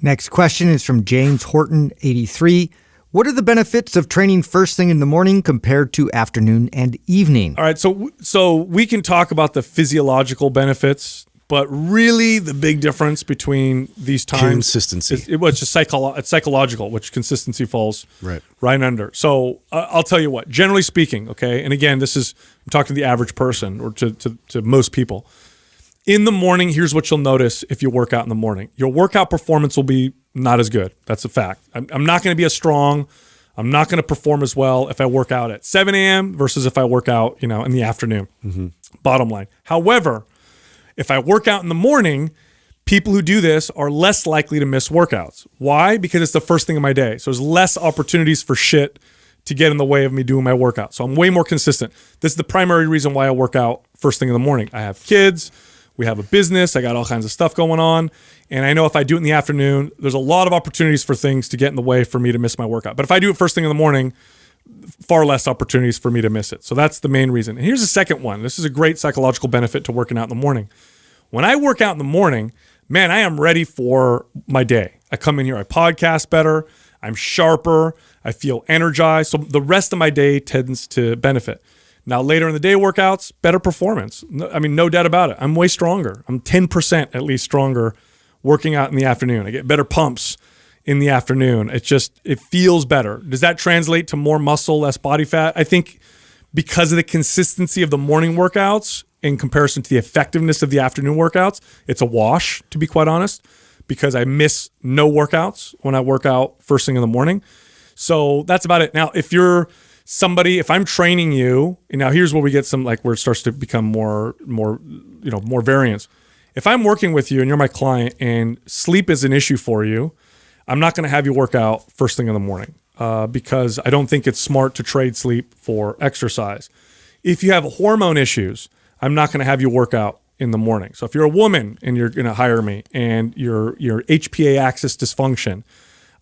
Next question is from James Horton, 83. What are the benefits of training first thing in the morning compared to afternoon and evening? All right, so we can talk about the physiological benefits, but really the big difference between these times consistency. It's just it's psychological, which consistency falls right under. So I'll tell you what, generally speaking, okay, and again, I'm talking to the average person or to most people. In the morning, here's what you'll notice if you work out in the morning. Your workout performance will be not as good. That's a fact. I'm not going to be as strong. I'm not going to perform as well if I work out at 7 a.m. versus if I work out, in the afternoon. Mm-hmm. Bottom line. However, if I work out in the morning, people who do this are less likely to miss workouts. Why? Because it's the first thing of my day. So there's less opportunities for shit to get in the way of me doing my workout. So I'm way more consistent. This is the primary reason why I work out first thing in the morning. I have kids. We have a business. I got all kinds of stuff going on. And I know if I do it in the afternoon, there's a lot of opportunities for things to get in the way for me to miss my workout. But if I do it first thing in the morning, far less opportunities for me to miss it. So that's the main reason. And here's the second one. This is a great psychological benefit to working out in the morning. When I work out in the morning, man, I am ready for my day. I come in here, I podcast better, I'm sharper, I feel energized. So the rest of my day tends to benefit. Now, later in the day workouts, better performance. No doubt about it. I'm way stronger. I'm 10% at least stronger working out in the afternoon. I get better pumps in the afternoon. It feels better. Does that translate to more muscle, less body fat? I think because of the consistency of the morning workouts in comparison to the effectiveness of the afternoon workouts, it's a wash, to be quite honest, because I miss no workouts when I work out first thing in the morning. So that's about it. Now, if I'm training you, and now here's where we get some, where it starts to become more variance. If I'm working with you and you're my client and sleep is an issue for you, I'm not going to have you work out first thing in the morning because I don't think it's smart to trade sleep for exercise. If you have hormone issues, I'm not going to have you work out in the morning. So if you're a woman and you're going to hire me and your HPA axis dysfunction,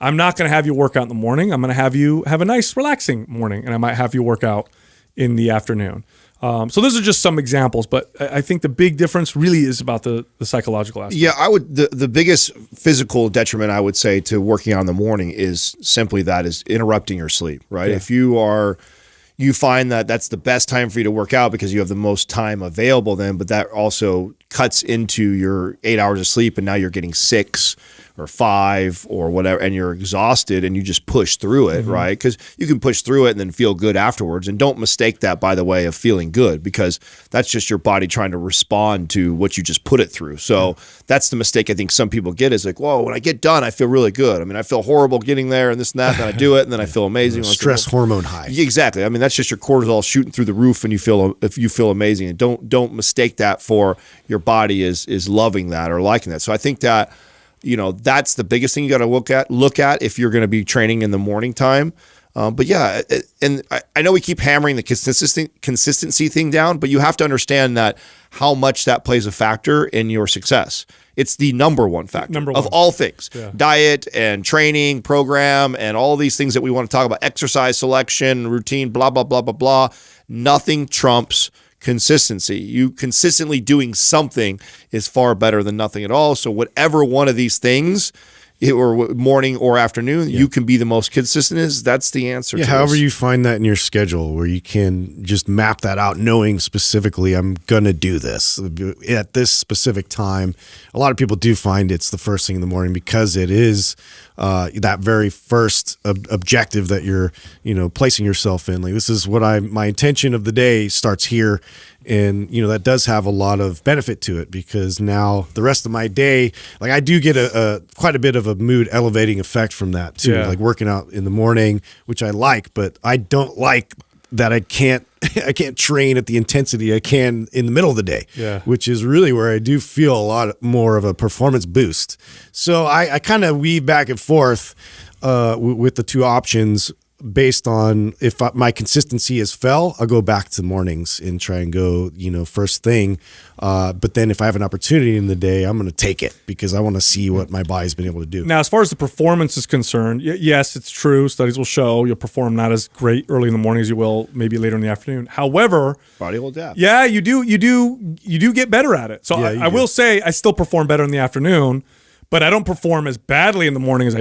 I'm not going to have you work out in the morning. I'm going to have you have a nice relaxing morning, and I might have you work out in the afternoon. So those are just some examples, but I think the big difference really is about the psychological aspect. Yeah, the biggest physical detriment I would say to working out in the morning is simply that is interrupting your sleep, right? Yeah. If you find that that's the best time for you to work out because you have the most time available then, but that also cuts into your 8 hours of sleep and now you're getting 6 or 5 or whatever, and you're exhausted and you just push through it, right? Because you can push through it and then feel good afterwards. And don't mistake that, by the way, of feeling good, because that's just your body trying to respond to what you just put it through. So that's the mistake I think some people get is like, whoa, when I get done, I feel really good. I feel horrible getting there and this and that, then I do it, and then I feel amazing. Stress hormone high. Exactly. That's just your cortisol shooting through the roof and you feel amazing. And don't mistake that for your body is loving that or liking that. So I think that that's the biggest thing you got to look at if you're going to be training in the morning time. But yeah, and I know we keep hammering the consistency thing down, but you have to understand that how much that plays a factor in your success. It's the number one factor of all things. Yeah. Diet and training program and all these things that we want to talk about, exercise selection, routine, blah, blah, blah, blah, blah. Nothing trumps consistency. You consistently doing something is far better than nothing at all. So whatever one of these things, or morning or afternoon, you can be the most consistent that's the answer. Yeah, however you find that in your schedule where you can just map that out, knowing specifically I'm going to do this at this specific time. A lot of people do find it's the first thing in the morning because it is that very first objective that you're, placing yourself in. Like, this is what my intention of the day starts here. And, that does have a lot of benefit to it because now the rest of my day, I do get quite a bit of a mood elevating effect from that too. Yeah. Like working out in the morning, which I like, but I don't like that I can't train at the intensity I can in the middle of the day, which is really where I do feel a lot more of a performance boost. So I kind of weave back and forth with the two options. Based on if my consistency is fell, I'll go back to mornings and try and go, first thing. But then if I have an opportunity in the day, I'm going to take it because I want to see what my body's been able to do. Now, as far as the performance is concerned, yes, it's true. Studies will show you'll perform not as great early in the morning as you will maybe later in the afternoon. However, body will adapt. Yeah, you do get better at it. So I will say I still perform better in the afternoon. but I don't perform as badly in the morning as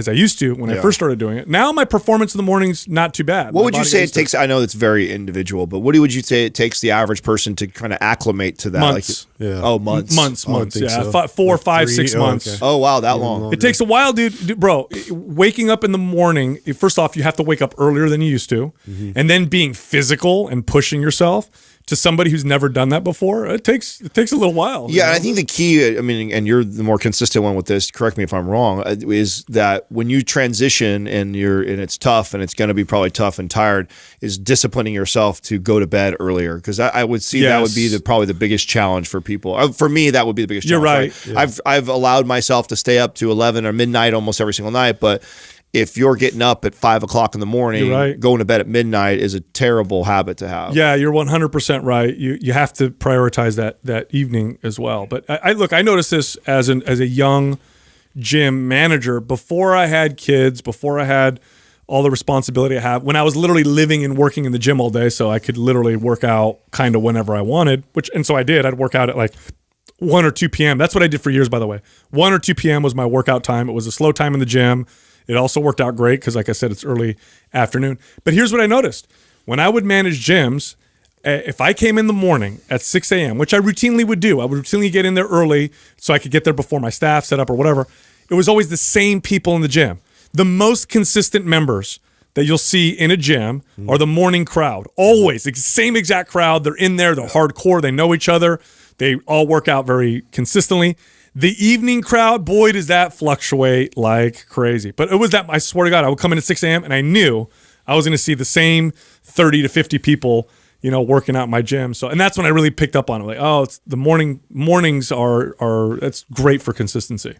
I used to when I first started doing it. Now my performance in the morning's not too bad. What would you say it takes? I know it's very individual, but what would you say it takes the average person to kind of acclimate to that? Months. Months. Months. Yeah, So. 4, 5, 6 months. Okay. Oh wow, that long. It takes a while, dude. Bro, waking up in the morning, first off, you have to wake up earlier than you used to. And then being physical and pushing yourself to somebody who's never done that before, it takes a little while. Yeah, and I think the key, I mean, and you're the more consistent one with this, correct me if I'm wrong, is that when you transition and it's tough and it's going to be probably tough and tired, is disciplining yourself to go to bed earlier. Because I would see that would be probably the biggest challenge for people. For me, that would be the biggest challenge. You're right. Yeah. I've allowed myself to stay up to 11 or midnight almost every single night, but if you're getting up at 5 o'clock in the morning, going to bed at midnight is a terrible habit to have. Yeah, you're 100% right. You have to prioritize that evening as well. But I noticed this as a young gym manager before I had kids, before I had all the responsibility I have, when I was literally living and working in the gym all day, so I could literally work out kind of whenever I wanted. And so I did. I'd work out at like 1 or 2 p.m. That's what I did for years, by the way. 1 or 2 p.m. was my workout time. It was a slow time in the gym. It also worked out great because, like I said, it's early afternoon. But here's what I noticed. When I would manage gyms, if I came in the morning at 6 a.m., which I routinely would do, I would routinely get in there early so I could get there before my staff set up or whatever. It was always the same people in the gym. The most consistent members that you'll see in a gym are the morning crowd. Always. The same exact crowd. They're in there. They're hardcore. They know each other. They all work out very consistently. The evening crowd, boy, does that fluctuate like crazy. But it was that, I swear to God, I would come in at 6 a.m. and I knew I was going to see the same 30 to 50 people, working out in my gym. So, and that's when I really picked up on it. Like, oh, it's the mornings are that's great for consistency.